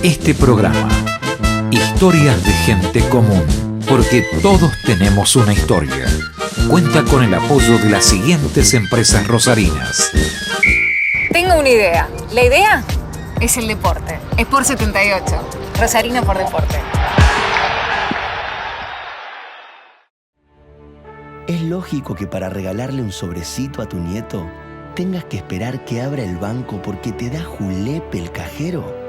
Este programa, Historias de Gente Común, porque todos tenemos una historia, cuenta con el apoyo de las siguientes empresas rosarinas. Tengo una idea. La idea es el deporte. Sport 78. Rosarino por deporte. Es lógico que para regalarle un sobrecito a tu nieto tengas que esperar que abra el banco porque te da julepe el cajero.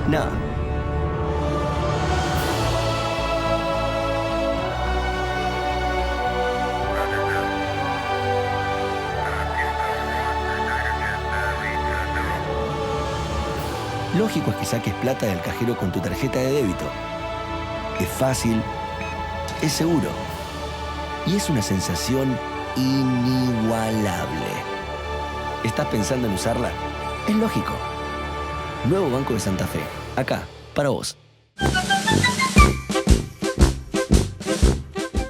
No. Lógico es que saques plata del cajero con tu tarjeta de débito. Es fácil, es seguro y es una sensación inigualable. ¿Estás pensando en usarla? Es lógico. Nuevo Banco de Santa Fe. Acá, para vos.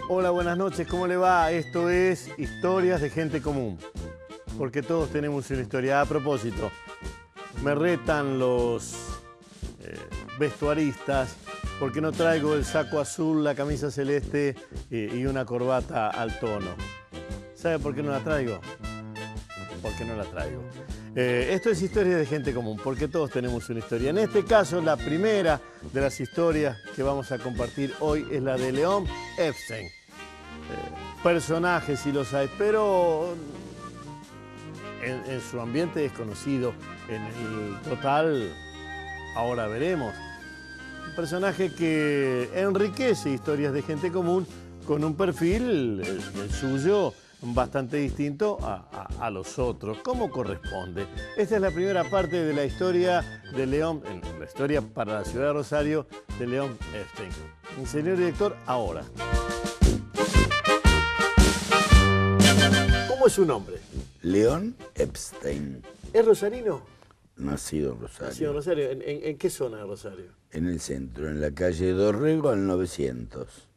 Hola, buenas noches, ¿cómo le va? Esto es Historias de Gente Común, porque todos tenemos una historia. A propósito, me retan los vestuaristas porque no traigo el saco azul, la camisa celeste y una corbata al tono. ¿Sabe por qué no la traigo? Porque no la traigo. Esto es Historias de Gente Común, porque todos tenemos una historia. En este caso, la primera de las historias que vamos a compartir hoy es la de León Epstein. Personajes sí los hay, pero en su ambiente desconocido. En el total, ahora veremos. Un personaje que enriquece Historias de Gente Común con un perfil, el suyo, bastante distinto a los otros, como corresponde. Esta es la primera parte de la historia de León, la historia para la ciudad de Rosario de León Epstein. Mi señor director, ahora. ¿Cómo es su nombre? León Epstein. ¿Es rosarino? Nacido en Rosario. Nacido en Rosario. ¿En qué zona de Rosario? En el centro, en la calle Dorrego al 900.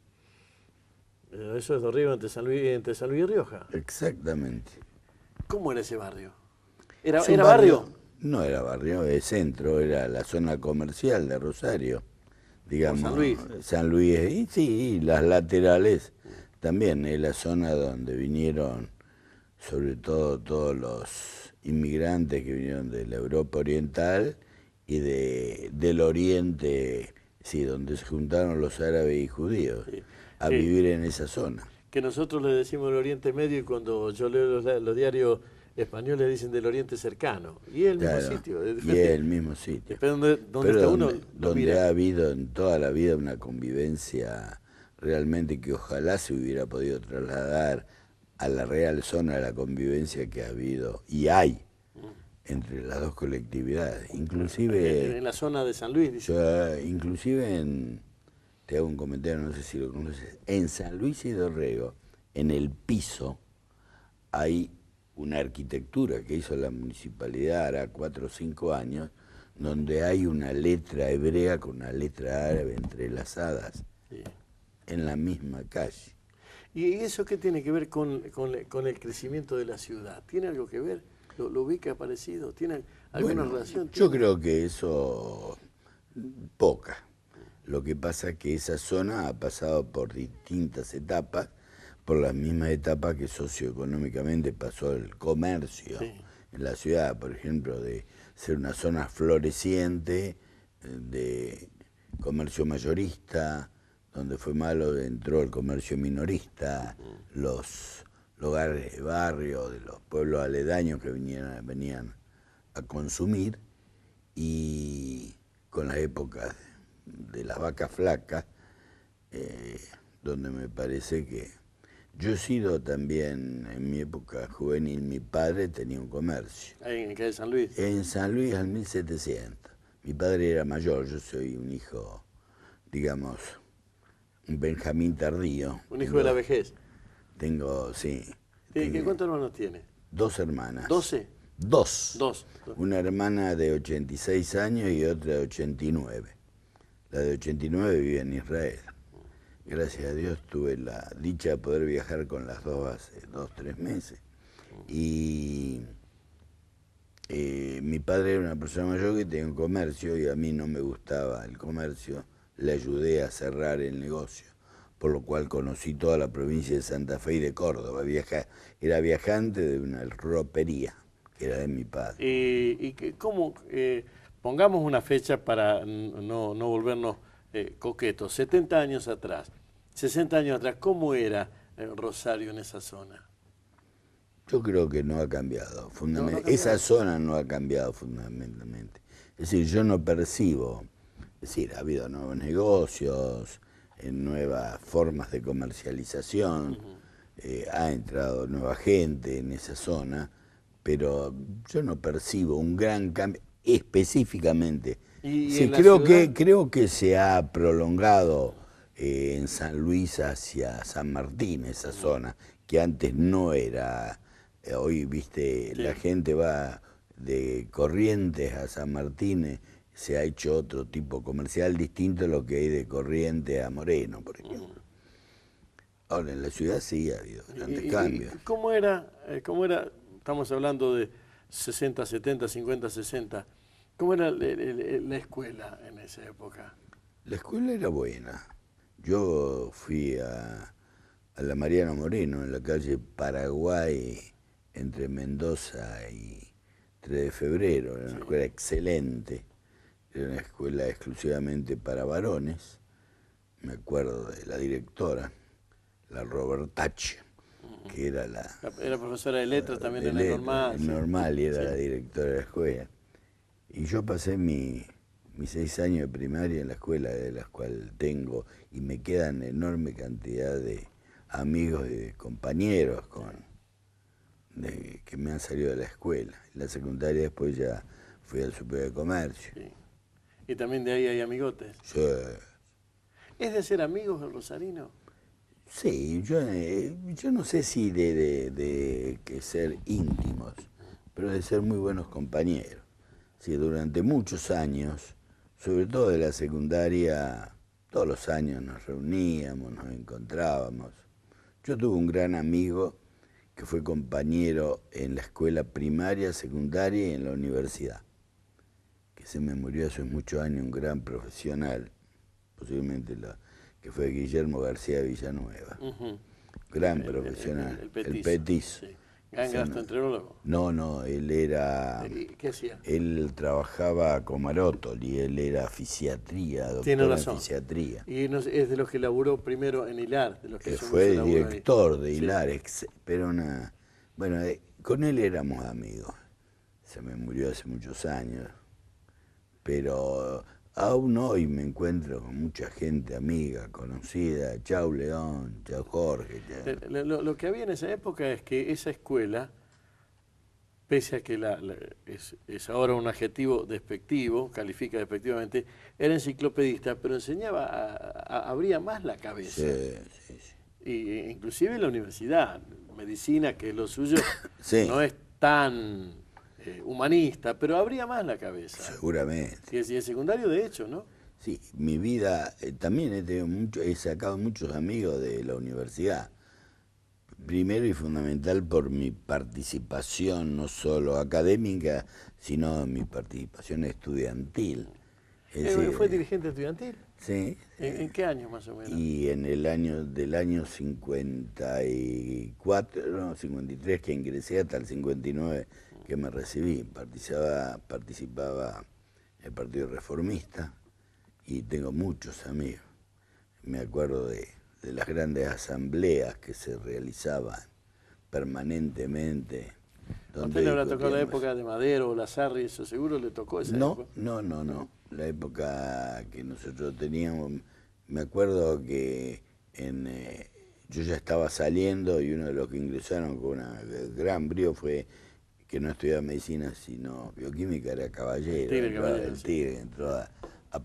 Eso es Dorrego, entre San Luis y Rioja. Exactamente. ¿Cómo era ese barrio? ¿Era un barrio? No era barrio, es centro, era la zona comercial de Rosario. Digamos, San Luis. San Luis, y sí, las laterales también, es la zona donde vinieron, sobre todo todos los inmigrantes que vinieron de la Europa Oriental y del Oriente, sí, donde se juntaron los árabes y judíos. Sí. A vivir en esa zona. Que nosotros le decimos el Oriente Medio y cuando yo leo los diarios españoles dicen del Oriente cercano. Y es el mismo sitio. Y es el mismo sitio. Pero donde ha habido en toda la vida una convivencia realmente que ojalá se hubiera podido trasladar a la real zona de la convivencia que ha habido y hay entre las dos colectividades. Inclusive... En la zona de San Luis, dice. Inclusive te hago un comentario, no sé si lo conoces. En San Luis y Dorrego, en el piso, hay una arquitectura que hizo la municipalidad hará 4 o 5 años, donde hay una letra hebrea con una letra árabe entrelazadas, sí, en la misma calle. ¿Y eso qué tiene que ver con el crecimiento de la ciudad? ¿Tiene algo que ver? ¿Lo ubica parecido? ¿Tiene alguna relación? Yo creo que eso, poca. Lo que pasa es que esa zona ha pasado por distintas etapas, por las mismas etapas que socioeconómicamente pasó el comercio, sí, en la ciudad, por ejemplo, de ser una zona floreciente, de comercio mayorista, donde fue malo entró el comercio minorista, los hogares de barrio, de los pueblos aledaños que venían a consumir, y con las épocas de las vacas flacas, donde me parece que yo he sido también, en mi época juvenil, mi padre tenía un comercio. ¿Ahí en qué, San Luis? En San Luis al 1700. Mi padre era mayor, yo soy un hijo, digamos, un Benjamín tardío. ¿Un hijo de la vejez? Tengo, sí. ¿Cuántos hermanos tiene? 2 hermanas. ¿12? 2. 2. Una hermana de 86 años y otra de 89. La de 89 vive en Israel. Gracias a Dios tuve la dicha de poder viajar con las dos hace 2 o 3 meses. Y Mi padre era una persona mayor que tenía un comercio y a mí no me gustaba el comercio. Le ayudé a cerrar el negocio, por lo cual conocí toda la provincia de Santa Fe y de Córdoba. Era viajante de una ropería, que era de mi padre. ¿Cómo? Pongamos una fecha para no volvernos coquetos. 70 años atrás, 60 años atrás, ¿cómo era Rosario en esa zona? Yo creo que no ha cambiado. No ha cambiado. Esa zona no ha cambiado fundamentalmente. Es decir, yo no percibo, es decir, ha habido nuevos negocios, nuevas formas de comercialización, ha entrado nueva gente en esa zona, pero yo no percibo un gran cambio específicamente. Sí, creo que se ha prolongado en San Luis hacia San Martín, esa zona, que antes no era. Hoy, viste, sí, la gente va de Corrientes a San Martín, se ha hecho otro tipo comercial distinto a lo que hay de Corrientes a Moreno, por ejemplo. Ahora, en la ciudad sí ha habido grandes cambios. ¿Cómo era? Estamos hablando de 60, 70, 50, 60. ¿Cómo era la escuela en esa época? La escuela era buena. Yo fui a la Mariano Moreno, en la calle Paraguay, entre Mendoza y 3 de Febrero. Era una escuela excelente. Era una escuela exclusivamente para varones. Me acuerdo de la directora, la Robertach, que era Era profesora de letras también de la Normal. Normal, y era la directora de la escuela. Y yo pasé mis 6 años de primaria en la escuela, de las cuales tengo, y me quedan enorme cantidad de amigos y de compañeros que me han salido de la escuela. En la secundaria después ya fui al Superior de Comercio. Sí. ¿Y también de ahí hay amigotes? Sí. ¿Es de ser amigos el rosarino? Sí, yo no sé si de que ser íntimos, pero de ser muy buenos compañeros. Sí, durante muchos años, sobre todo de la secundaria, todos los años nos reuníamos, nos encontrábamos. Yo tuve un gran amigo que fue compañero en la escuela primaria, secundaria y en la universidad, que se me murió hace muchos años, un gran profesional, posiblemente que fue Guillermo García Villanueva. Gran profesional, el petizo. Sí. ¿Gran gastroenterólogo? No, él era... ¿Qué hacía? Él trabajaba con Marótoli, él era fisiatría, doctor en fisiatría. Y es de los que laburó primero en Hilar. De los que fue director de Hilar, pero bueno, con él éramos amigos. Se me murió hace muchos años, pero aún hoy me encuentro con mucha gente amiga, conocida. Chau León, chau Jorge. Lo que había en esa época es que esa escuela, pese a que es ahora un adjetivo despectivo, califica despectivamente, era enciclopedista, pero enseñaba, abría más la cabeza. Sí. Y, inclusive en la universidad, medicina, que es lo suyo, no es tan humanista, pero abría más la cabeza. Seguramente. Y en secundario, de hecho, ¿no? Sí, mi vida también he sacado muchos amigos de la universidad. Primero y fundamental por mi participación, no solo académica, sino mi participación estudiantil. ¿Fue dirigente estudiantil? Sí. ¿En qué año más o menos? Y en el año 53 que ingresé hasta el 59 que me recibí. Participaba en el Partido Reformista y tengo muchos amigos. Me acuerdo de las grandes asambleas que se realizaban permanentemente. ¿A usted le habrá tocado la época de Madero o Lazarri? ¿Eso seguro le tocó esa época? No. La época que nosotros teníamos, me acuerdo que yo ya estaba saliendo y uno de los que ingresaron con un gran brío fue que no estudiaba medicina sino bioquímica, era Caballero. El Tigre entró a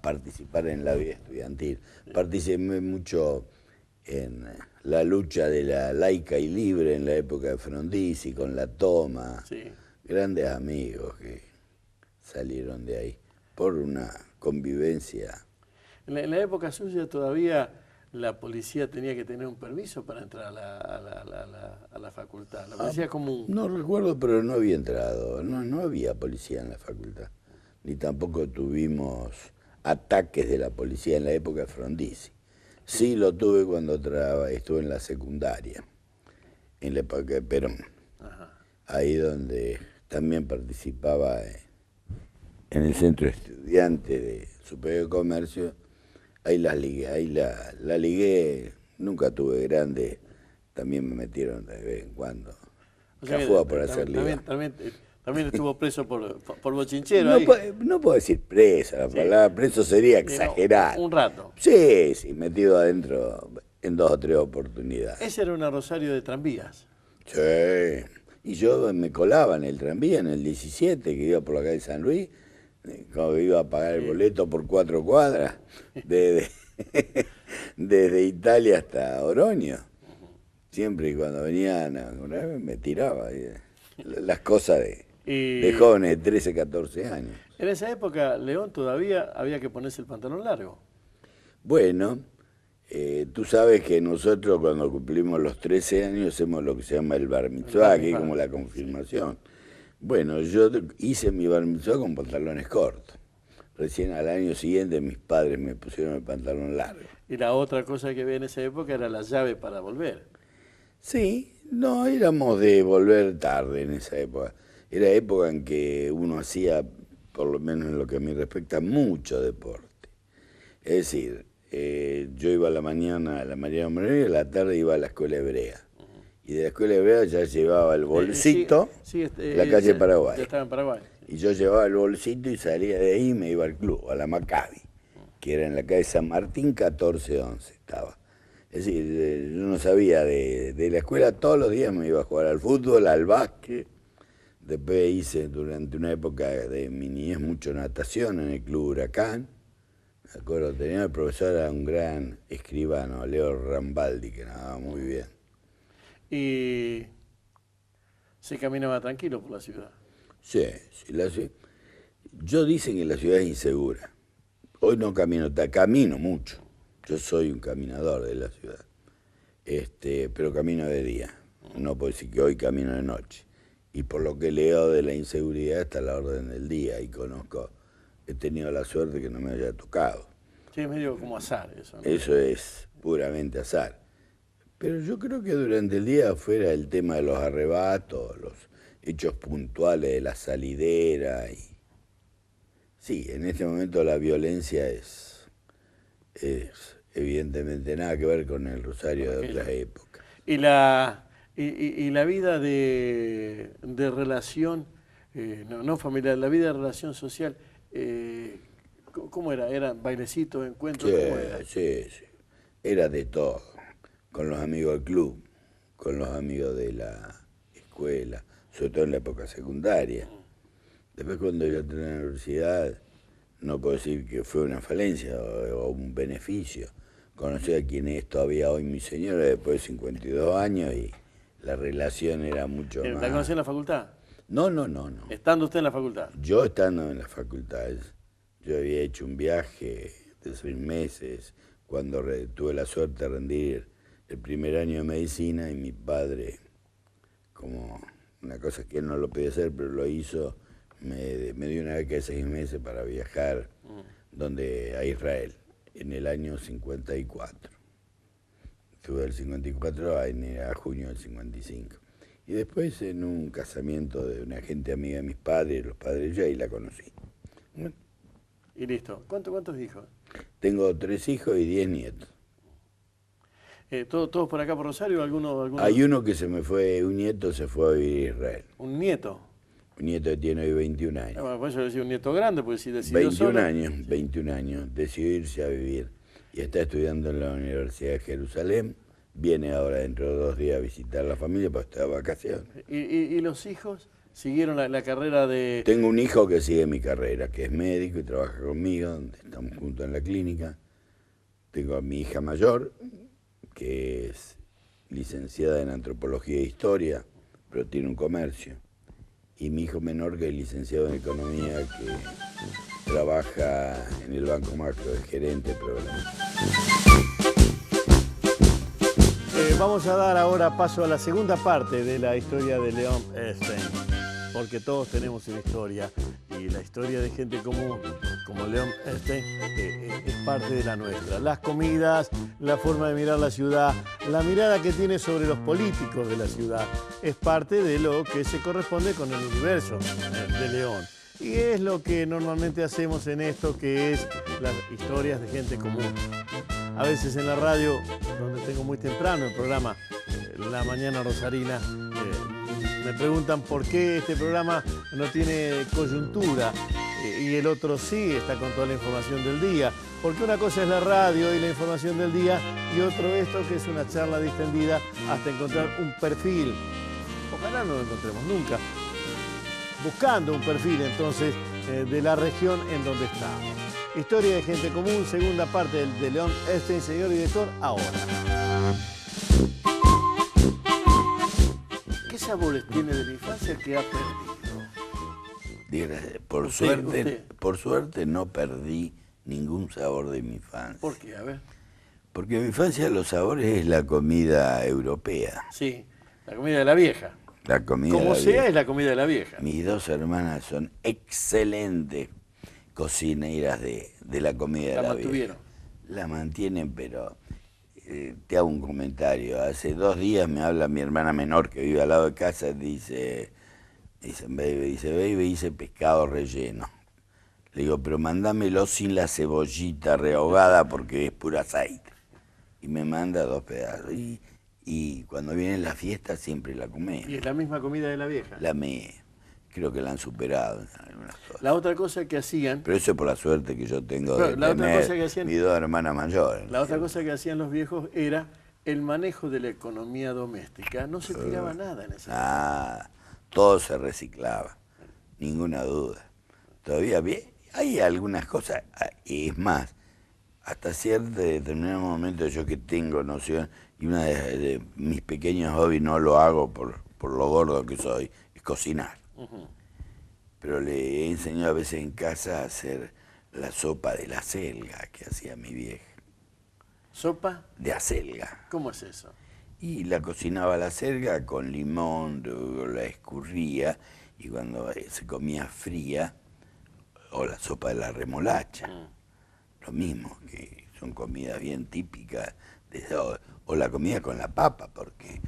participar en la vida estudiantil. Participé mucho en la lucha de la laica y libre en la época de Frondizi, con la toma. Sí. Grandes amigos que salieron de ahí por una convivencia. En la época suya todavía la policía tenía que tener un permiso para entrar a la facultad. La policía común. No recuerdo, pero no había entrado. No había policía en la facultad. Ni tampoco tuvimos ataques de la policía en la época de Frondizi. Sí lo tuve cuando estuve en la secundaria, en la época de Perón. Ajá. Ahí donde también participaba en el centro estudiante de Superior de Comercio. Ahí la ligué, nunca tuve grande, también me metieron de vez en cuando. O sea Cafúa por hacer liga. También estuvo preso por bochinchero No, ahí. no puedo decir preso, la palabra preso sería exagerar. Un rato. Sí, metido adentro en 2 o 3 oportunidades. Esa era una Rosario de tranvías. Sí, y yo me colaba en el tranvía, en el 17, que iba por la calle San Luis, cuando iba a pagar el boleto por 4 cuadras, desde Italia hasta Oroño. Siempre y cuando venían a una vez me tiraba. Las cosas de jóvenes de 13, 14 años. En esa época, León, todavía había que ponerse el pantalón largo. Bueno, tú sabes que nosotros cuando cumplimos los 13 años hacemos lo que se llama el bar mitzvah, que es como la confirmación. Bueno, yo hice mi bar mitzvah con pantalones cortos. Recién al año siguiente mis padres me pusieron el pantalón largo. Y la otra cosa que había en esa época era la llave para volver. Sí, no, éramos de volver tarde en esa época. Era época en que uno hacía, por lo menos en lo que a mí respecta, mucho deporte. Es decir, yo iba a la mañana a la Mariano Moreno y a la tarde iba a la escuela hebrea. Y de la escuela hebrea ya llevaba el bolsito, la calle Paraguay. Ya estaba en Paraguay. Y yo llevaba el bolsito y salía de ahí y me iba al club, a la Maccabi, que era en la calle San Martín 1411 estaba. Es decir, yo no sabía de la escuela, todos los días me iba a jugar al fútbol, al básquet. Después hice durante una época de mi niñez mucho natación en el Club Huracán. Me acuerdo, tenía el profesor, era un gran escribano, Leo Rambaldi, que nadaba muy bien. Y se caminaba tranquilo por la ciudad. Sí, yo dicen que la ciudad es insegura. Hoy no camino mucho. Yo soy un caminador de la ciudad, pero camino de día. No puedo decir que hoy camino de noche. Y por lo que leo de la inseguridad está a la orden del día y he tenido la suerte que no me haya tocado. Sí, es medio como azar eso, ¿no? Eso es puramente azar. Pero yo creo que durante el día, fuera el tema de los arrebatos, los hechos puntuales de la salidera, sí, en este momento la violencia es evidentemente nada que ver con el Rosario de otras épocas. Y la vida de relación, no familiar, la vida de relación social, ¿cómo era? ¿Eran bailecitos, encuentros? Sí, ¿cómo era? sí, era de todo, con los amigos del club, con los amigos de la escuela, sobre todo en la época secundaria. Después cuando yo entré en la universidad, no puedo decir que fue una falencia o un beneficio. Conocí a quien es todavía hoy mi señora después de 52 años y la relación era mucho más... ¿La conocí en la facultad? No. ¿Estando usted en la facultad? Yo estando en la facultad. Yo había hecho un viaje de 6 meses cuando tuve la suerte de rendir el primer año de medicina y mi padre, como una cosa que él no lo podía hacer, pero lo hizo, me dio una beca de 6 meses para viajar a Israel en el año 54. Estuve del 54 a junio del 55. Y después en un casamiento de una gente amiga de mis padres, los padres de ella, y la conocí. Bueno. Y listo. ¿Cuántos hijos? Tengo 3 hijos y 10 nietos. ¿Todos por acá por Rosario? ¿Alguno? Hay uno que un nieto se fue a vivir a Israel. ¿Un nieto? Un nieto que tiene hoy 21 años. Bueno, por eso decía un nieto grande, porque si decidió 21 años, decidió irse a vivir. Y está estudiando en la Universidad de Jerusalén. Viene ahora dentro de 2 días a visitar a la familia para estar de vacaciones. ¿Y los hijos siguieron la carrera de...? Tengo un hijo que sigue mi carrera, que es médico y trabaja conmigo, donde estamos juntos en la clínica. Tengo a mi hija mayor, que es licenciada en Antropología e Historia, pero tiene un comercio. Y mi hijo menor, que es licenciado en Economía, que trabaja en el Banco Macro, de gerente de programa. vamos a dar ahora paso a la segunda parte de la historia de León Stein, porque todos tenemos una historia y la historia de gente común como León Stein es parte de la nuestra. Las comidas, la forma de mirar la ciudad, la mirada que tiene sobre los políticos de la ciudad, es parte de lo que se corresponde con el universo de León. Y es lo que normalmente hacemos en esto, que es las historias de gente común. A veces en la radio, donde tengo muy temprano el programa La Mañana Rosarina, me preguntan por qué este programa no tiene coyuntura y el otro sí, está con toda la información del día. Porque una cosa es la radio y la información del día y otro esto que es una charla distendida hasta encontrar un perfil. Ojalá no lo encontremos nunca. Buscando un perfil entonces de la región en donde estamos. Historia de gente común, segunda parte de León Stein, señor director, ahora. ¿Qué sabores tiene de la infancia que ha perdido? Por suerte no perdí ningún sabor de mi infancia. ¿Por qué? A ver. Porque en mi infancia los sabores es la comida europea. Sí, la comida de la vieja. La comida Como de la sea, vieja. es la comida de la vieja. Mis dos hermanas son excelentes cocineras de la comida de la vieja. mantuvieron. La mantienen, pero te hago un comentario. Hace 2 días me habla mi hermana menor que vive al lado de casa, dice, baby, hice pescado relleno. Le digo, pero mándamelo sin la cebollita rehogada porque es puro aceite. Y me manda 2 pedazos. Y cuando viene la fiesta siempre la comemos. ¿Y es la misma comida de la vieja? Creo que la han superado en algunas cosas. La otra cosa que hacían... Pero eso es por la suerte que yo tengo Pero de la otra tener cosa que hacían- mis 2 hermanas mayores. La otra cosa que hacían los viejos era el manejo de la economía doméstica. No se tiraba nada en esa época. Todo se reciclaba, ninguna duda. Todavía bien, hay algunas cosas, es más, hasta cierto determinado momento yo que tengo noción, y una de mis pequeños hobbies no lo hago por lo gordo que soy, es cocinar. Pero le he enseñado a veces en casa a hacer la sopa de la acelga que hacía mi vieja. ¿Sopa? De acelga. ¿Cómo es eso? Y la cocinaba la acelga con limón, luego la escurría y cuando se comía fría, o la sopa de la remolacha, lo mismo, que son comidas bien típicas, o la comida con la papa, porque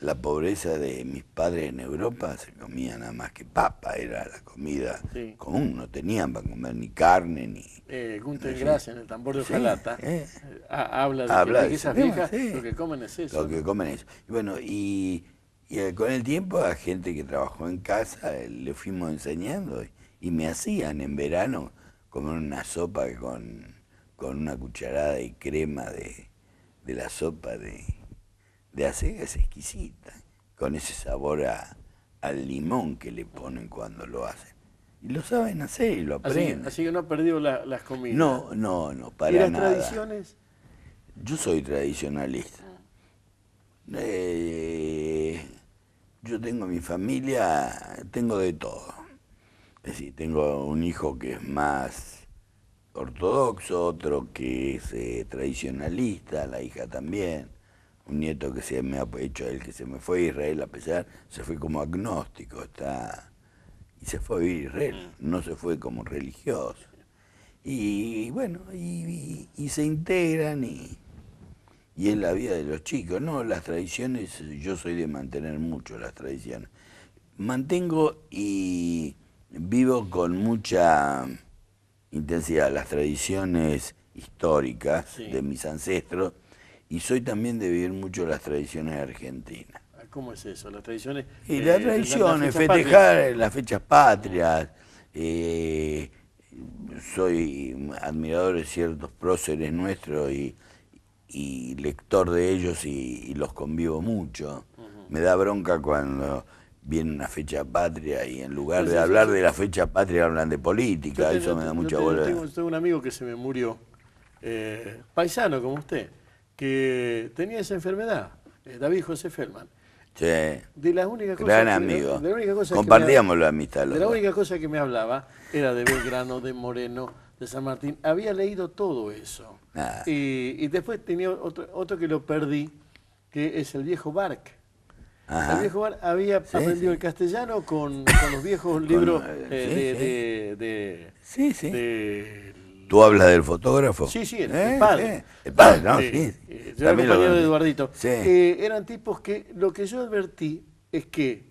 la pobreza de mis padres en Europa se comía nada más que papa, era la comida común, no tenían para comer ni carne, ni... Gunther Grass en el tambor de hojalata habla de que esas viejas lo que comen es eso. Lo que comen es eso. Y bueno, y con el tiempo a gente que trabajó en casa le fuimos enseñando y me hacían en verano comer una sopa con una cucharada de crema de la sopa de acelga, es exquisita, con ese sabor al limón que le ponen cuando lo hacen. Y lo saben hacer y lo aprenden. Así que no ha perdido las comidas. No, para ¿Y las nada. tradiciones? Yo soy tradicionalista. Yo tengo mi familia, tengo de todo. Es decir, tengo un hijo que es más ortodoxo, otro que es tradicionalista, la hija también. Un nieto que se me ha hecho él, que se me fue a Israel a pesar, se fue como agnóstico, y se fue a vivir a Israel, no se fue como religioso. Y bueno, y se integran y es la vida de los chicos. No, las tradiciones, yo soy de mantener mucho las tradiciones. Mantengo y vivo con mucha intensidad las tradiciones históricas de mis ancestros y soy también de vivir mucho las tradiciones argentinas. ¿Cómo es eso? Las tradiciones... Y las tradiciones, festejar las fechas patrias. Soy admirador de ciertos próceres nuestros y lector de ellos y los convivo mucho. Me da bronca cuando viene una fecha patria y en lugar de hablar de la fecha patria hablan de política. Eso me da mucha bola. Tengo un amigo que se me murió, paisano como usted, que tenía esa enfermedad, David José Feldman. Sí. De las únicas cosas Gran amigo. de la única cosa compartíamos la amistad. De la única cosa que me hablaba era de Belgrano, de Moreno, de San Martín. Había leído todo eso. Y después tenía otro que lo perdí, que es el viejo Bark. Ajá. El viejo Bark había Sí, aprendido sí. el castellano con los viejos libros Sí, sí. de- ¿Tú hablas del fotógrafo? Sí, sí, el padre. Sí. El padre, ¿no? Sí, Sí. yo era También lo compañero de conocí. Eduardito. Sí. Eran tipos que lo que yo advertí es que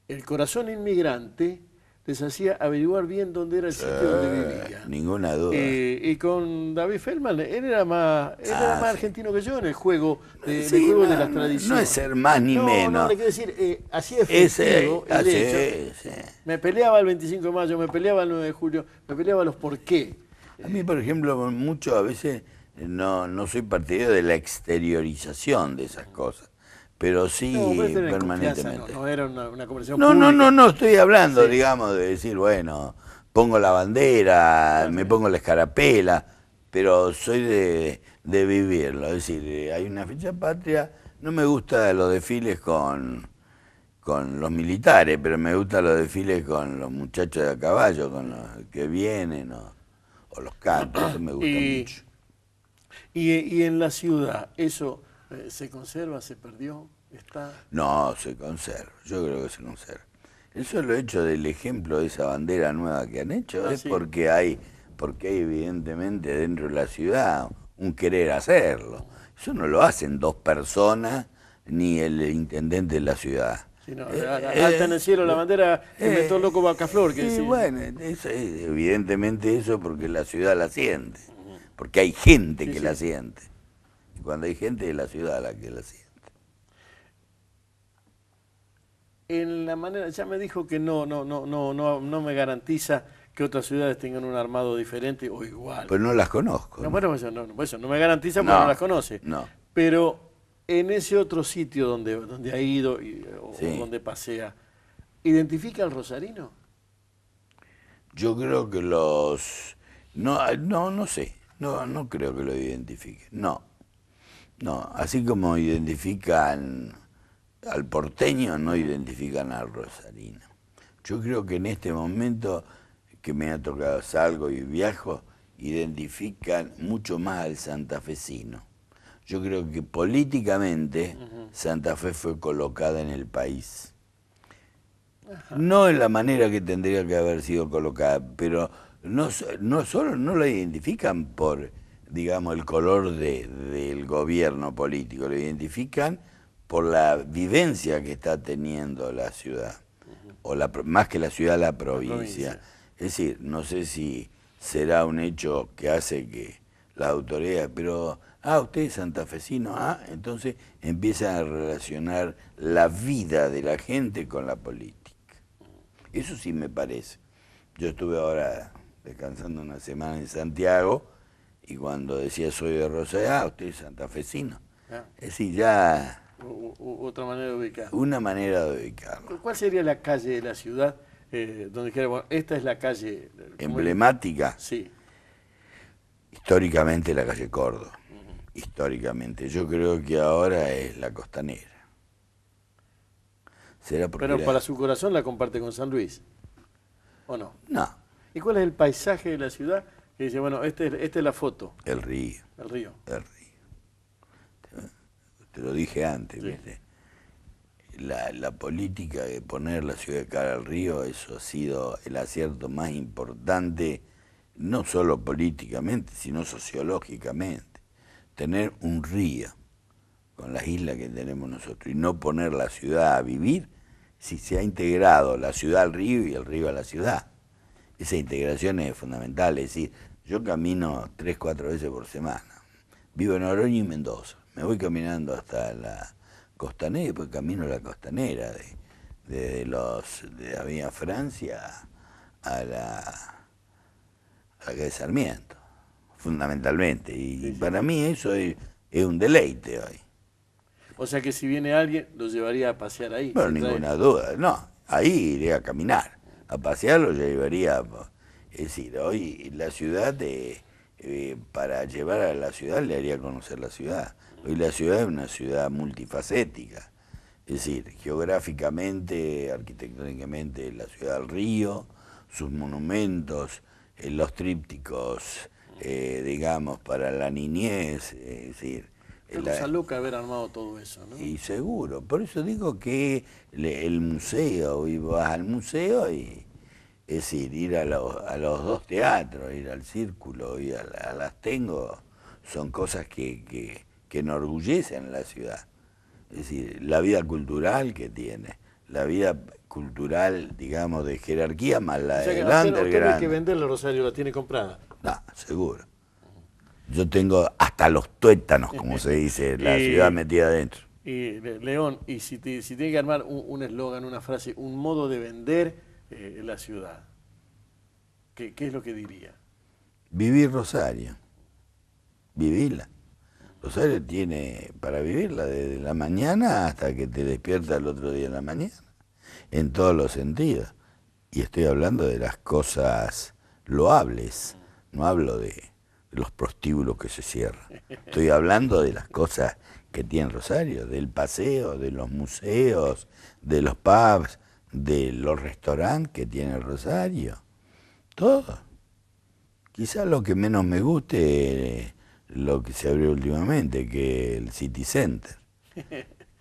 el corazón inmigrante les hacía averiguar bien dónde era el sitio donde vivían. Ninguna duda. Y con David Feldman, él era más sí. argentino que yo en el juego de, Sí, del juego no, de las no, tradiciones. no es ser más ni No, menos. No, le quiero decir, así es Ese, efectivo el hecho. sí. Me peleaba el 25 de mayo, me peleaba el 9 de julio, me peleaba los por qué. A mí, por ejemplo, mucho a veces no soy partidario de la exteriorización de esas cosas, pero sí No, pero tener confianza, permanentemente. no era una conversación No, pública. estoy hablando, Sí. digamos, de decir, bueno, pongo la bandera, me pongo la escarapela, pero soy de vivirlo. Es decir, hay una fecha patria, no me gustan los desfiles con los militares, pero me gustan los desfiles con los muchachos de a caballo, con los que vienen, o los cantos, eso me gusta mucho. Y en la ciudad, ¿eso se conserva, se perdió? ¿Está? No, se conserva, yo creo que se conserva. El solo hecho del ejemplo de esa bandera nueva que han hecho es sí. porque hay evidentemente dentro de la ciudad un querer hacerlo. Eso no lo hacen dos personas ni el intendente de la ciudad. Sí, no, alta en el cielo la bandera que inventó el loco Bacaflor. Que Sí, sí. bueno, evidentemente eso porque la ciudad la siente, porque hay gente que la siente. Y cuando hay gente es la ciudad la que la siente. En la manera, ya me dijo que no me garantiza que otras ciudades tengan un armado diferente o igual. Pues no las conozco. No, ¿no? bueno, eso no me garantiza porque no las conoce. No. Pero en ese otro sitio donde ha ido o Sí. donde pasea, ¿identifica al rosarino? Yo creo que no sé, no creo que lo identifiquen, no, así como identifican al porteño, no identifican al rosarino. Yo creo que en este momento que me ha tocado, salgo y viajo, identifican mucho más al santafesino. Yo creo que políticamente Santa Fe fue colocada en el país. No en la manera que tendría que haber sido colocada, pero no solo no la identifican por, digamos, el color del gobierno político, lo identifican por la vivencia que está teniendo la ciudad, o más que la ciudad, la provincia. Es decir, no sé si será un hecho que hace que las autoridades, pero, usted es santafesino, entonces empiezan a relacionar la vida de la gente con la política. Eso sí me parece. Yo estuve ahora descansando una semana en Santiago y cuando decía soy de Rosario, usted es santafesino. Es decir, ya Otra manera de ubicar. una manera de ubicarlo. ¿Cuál sería la calle de la ciudad donde dijera, bueno, esta es la calle Emblemática, Sí. históricamente la calle Córdoba. Históricamente. Yo creo que ahora es la Costanera. ¿Será porque Pero para su corazón la comparte con San Luis, ¿o no? No, ¿Y cuál es el paisaje de la ciudad? Que dice, bueno, esta es la foto, el río. el río. El río. Te lo dije antes, Sí. ¿viste? La política de poner la ciudad de cara al río, eso ha sido el acierto más importante, no solo políticamente, sino sociológicamente. Tener un río con las islas que tenemos nosotros y no poner la ciudad a vivir, si se ha integrado la ciudad al río y el río a la ciudad. Esa integración es fundamental, es decir, yo camino 3-4 veces por semana. Vivo en Oroño y Mendoza. Me voy caminando hasta la Costanera y después camino la Costanera, de Avenida Francia a la calle Sarmiento, fundamentalmente. Y para mí eso es un deleite hoy. O sea que si viene alguien, lo llevaría a pasear ahí. Pero se trae- ninguna duda, no, ahí iré a caminar, a pasearlo yo llevaría, es decir, hoy la ciudad, para llevar a la ciudad le haría conocer la ciudad. Hoy la ciudad es una ciudad multifacética, es decir, geográficamente, arquitectónicamente, la ciudad del río, sus monumentos, los trípticos, digamos, para la niñez, es decir, Qué cosa loca haber armado todo eso, ¿no? Y seguro, por eso digo que el museo, y vas al museo y es decir, ir a los dos teatros, ir al Círculo, ir a las Tengo, son cosas que enorgullecen la ciudad. Es decir, la vida cultural que tiene, la vida cultural, digamos, de jerarquía más la O sea que del usted underground. hay que venderle, Rosario, la tiene comprada. No, seguro. Yo tengo hasta los tuétanos, como se dice, la ciudad metida adentro. Y León, y si tiene que armar un eslogan, una frase, un modo de vender la ciudad, ¿qué es lo que diría? Vivir Rosario, vivirla. Rosario tiene para vivirla desde la mañana hasta que te despiertas el otro día en la mañana, en todos los sentidos. Y estoy hablando de las cosas loables, no hablo de los prostíbulos que se cierran. Estoy hablando de las cosas que tiene Rosario, del paseo, de los museos, de los pubs, de los restaurantes que tiene Rosario. Todo. Quizás lo que menos me guste es lo que se abrió últimamente, que el City Center,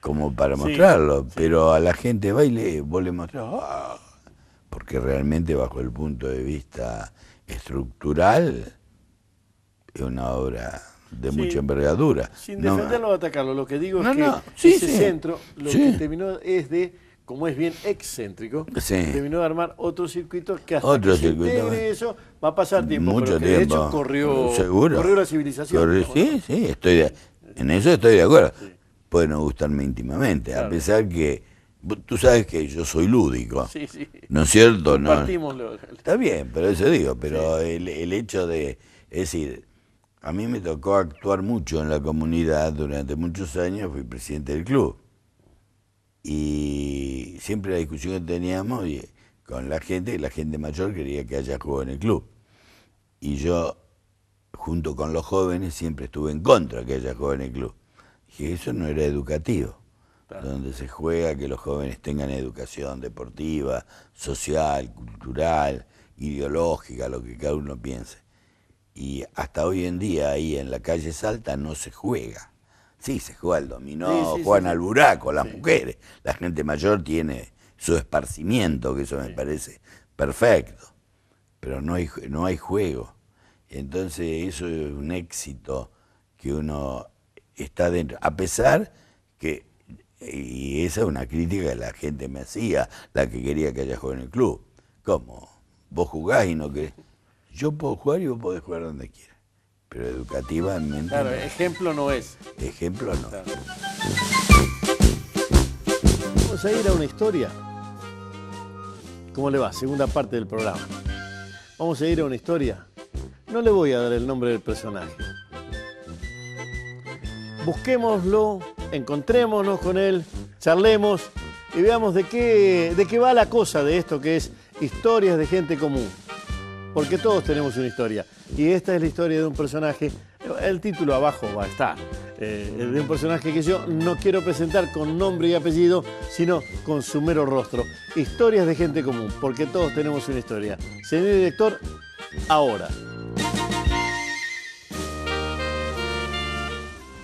como para mostrarlo, pero a la gente va y vos le mostrás, porque realmente bajo el punto de vista estructural es una obra de mucha envergadura. Sin defenderlo o atacarlo, lo que digo es que ese centro lo que terminó es de, como es bien excéntrico, terminó de armar otro circuito que hasta que se integre eso va a pasar tiempo, mucho pero que tiempo. de hecho corrió la civilización. Sí, en eso estoy de acuerdo. Puede no gustarme íntimamente, a pesar que tú sabes que yo soy lúdico, ¿no es cierto? Está bien, pero eso digo, pero el hecho de, es decir, a mí me tocó actuar mucho en la comunidad durante muchos años, fui presidente del club. Y siempre la discusión que teníamos con la gente mayor quería que haya juego en el club. Y yo, junto con los jóvenes, siempre estuve en contra de que haya juego en el club. Dije, eso no era educativo. Claro. Donde se juega que los jóvenes tengan educación deportiva, social, cultural, ideológica, lo que cada uno piense. Y hasta hoy en día ahí en la calle Salta no se juega. Sí, se juega al dominó, juegan al buraco, las mujeres. La gente mayor tiene su esparcimiento, que eso me parece perfecto. Pero no hay juego. Entonces eso es un éxito que uno está dentro. A pesar que, y esa es una crítica que la gente me hacía, la que quería que haya juego en el club. ¿Cómo? Vos jugás y no querés. Yo puedo jugar y vos podés jugar donde quieras. Pero educativamente... Claro, no. Ejemplo no es. Ejemplo no. Claro. Vamos a ir a una historia. ¿Cómo le va? Segunda parte del programa. Vamos a ir a una historia. No le voy a dar el nombre del personaje. Busquémoslo, encontrémonos con él, charlemos y veamos de qué va la cosa de esto que es historias de gente común. Porque todos tenemos una historia. Y esta es la historia de un personaje, el título abajo va a estar, de un personaje que yo no quiero presentar con nombre y apellido, sino con su mero rostro. Historias de gente común, porque todos tenemos una historia. Señor director, ahora.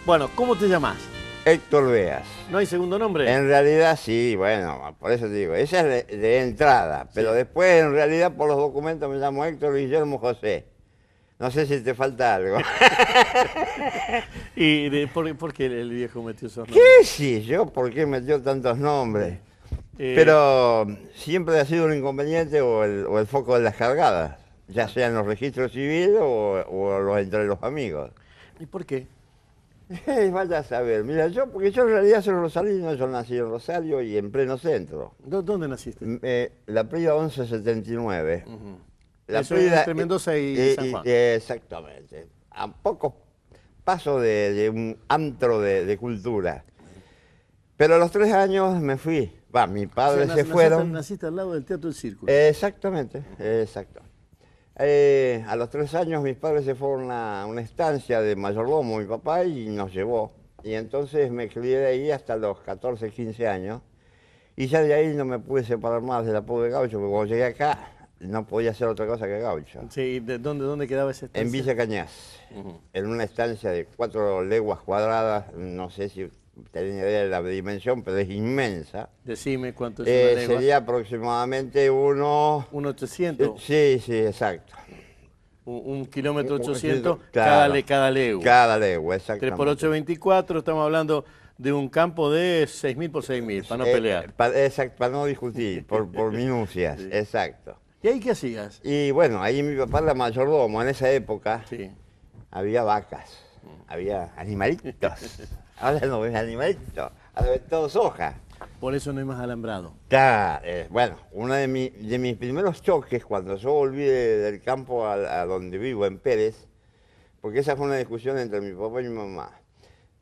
Bueno, ¿cómo te llamas? Héctor Beas. ¿No hay segundo nombre? En realidad sí, bueno, por eso te digo, esa es de entrada, pero después en realidad por los documentos me llamo Héctor Guillermo José. No sé si te falta algo. ¿Y por qué el viejo metió esos nombres? ¿Qué sé yo? ¿Por qué metió tantos nombres? Pero siempre ha sido un inconveniente o el foco de las cargadas, ya sea en los registros civiles o entre los amigos. ¿Y por qué? Vaya a saber, mira, porque yo en realidad soy rosarino, yo nací en Rosario y en pleno centro. ¿Dónde naciste? La Prida 1179. La Eso Prida, es entre Mendoza y San Juan. Exactamente. A pocos pasos de un antro de cultura. Pero a los 3 años me fui. Mis padres se fueron. Naciste al lado del Teatro del Círculo. Exactamente, exacto. A los 3 años mis padres se fueron a una estancia de mayordomo, mi papá, y nos llevó. Y entonces me crié de ahí hasta los 14, 15 años. Y ya de ahí no me pude separar más de la Puebla de Gaucho, porque cuando llegué acá no podía hacer otra cosa que gaucho. Sí, ¿de dónde quedaba esa estancia? En Villa Cañas, en una estancia de 4 leguas cuadradas, no sé si tenés idea de la dimensión, pero es inmensa. Decime cuánto es una legua. Sería aproximadamente uno... ¿Un 800? Sí, sí, exacto. Un kilómetro 800 Claro. cada legua. Cada legua, 3 exactamente. por 8, 24, estamos hablando de un campo de 6.000 por 6.000, para no pelear. Para no discutir, por minucias, exacto. ¿Y ahí qué hacías? Y bueno, ahí mi papá era mayordomo, en esa época Sí. había vacas, había animalitos. Ahora no ves animalitos, ahora ves todo soja. Por eso no hay más alambrado. Claro, bueno, uno de mis primeros choques cuando yo volví del campo a donde vivo, en Pérez, porque esa fue una discusión entre mi papá y mi mamá.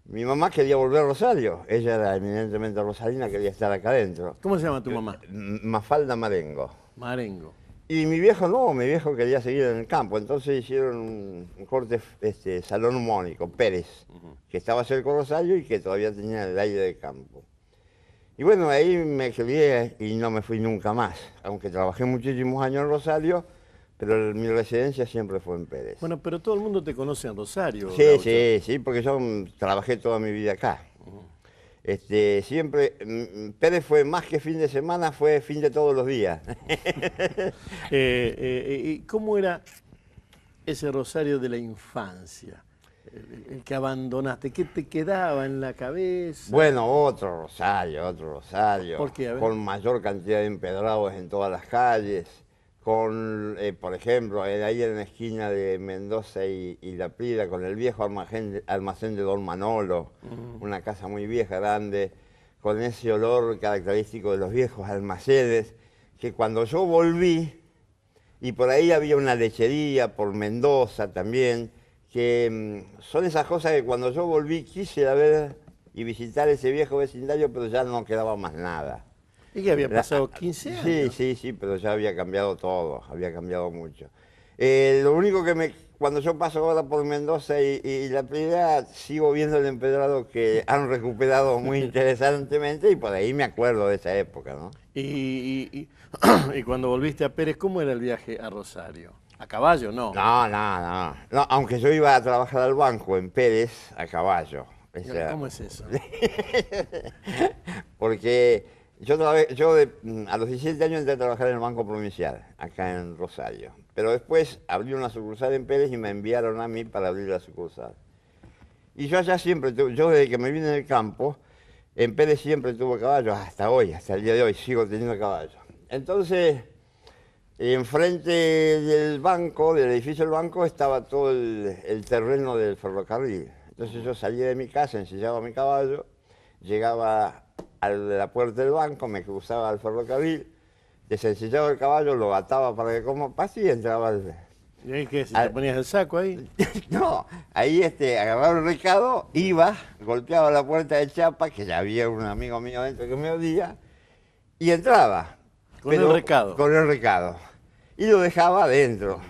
Mi mamá quería volver a Rosario, ella era eminentemente rosarina, quería estar acá adentro. ¿Cómo se llama tu mamá? Mafalda Marengo. Marengo. Y mi viejo no, mi viejo quería seguir en el campo, entonces hicieron un corte salomónico, Pérez, que estaba cerca de Rosario y que todavía tenía el aire de campo. Y bueno, ahí me crié y no me fui nunca más, aunque trabajé muchísimos años en Rosario, pero mi residencia siempre fue en Pérez. Bueno, pero todo el mundo te conoce en Rosario. Sí, Gaucho. sí, porque yo trabajé toda mi vida acá. Siempre, Pérez fue más que fin de semana, fue fin de todos los días. ¿Y cómo era ese Rosario de la infancia? El que abandonaste, ¿qué te quedaba en la cabeza? Bueno, otro Rosario, ¿Por qué? A ver. con mayor cantidad de empedrados en todas las calles, con, por ejemplo, ahí en la esquina de Mendoza y La Prida, con el viejo almacén de Don Manolo, una casa muy vieja, grande, con ese olor característico de los viejos almacenes, que cuando yo volví, y por ahí había una lechería, por Mendoza también, que son esas cosas que cuando yo volví quise ver y visitar ese viejo vecindario, pero ya no quedaba más nada. ¿Y qué había pasado? 15 años. Sí, pero ya había cambiado todo, había cambiado mucho. Lo único que cuando yo paso ahora por Mendoza y La Prida, sigo viendo el empedrado que han recuperado muy interesantemente y por ahí me acuerdo de esa época, ¿no? Y cuando volviste a Pérez, ¿cómo era el viaje a Rosario? ¿A caballo? No. No, aunque yo iba a trabajar al banco en Pérez, a caballo. ¿Cómo es eso? Porque a los 17 años entré a trabajar en el Banco Provincial, acá en Rosario. Pero después abrí una sucursal en Pérez y me enviaron a mí para abrir la sucursal. Y yo allá siempre, yo desde que me vine del campo, en Pérez siempre tuve caballo, hasta hoy, hasta el día de hoy, sigo teniendo caballo. Entonces, enfrente del banco, del edificio del banco, estaba todo el terreno del ferrocarril. Entonces yo salía de mi casa, ensillaba mi caballo, llegaba a la puerta del banco, me cruzaba al ferrocarril, desencillaba el caballo, lo ataba para que coma pase y entraba al... ¿Y ahí qué? ¿Te ponías el saco ahí? No, ahí agarraba el recado, iba, golpeaba la puerta de chapa, que ya había un amigo mío dentro que me odia, y entraba. Con el recado. Con el recado. Y lo dejaba adentro.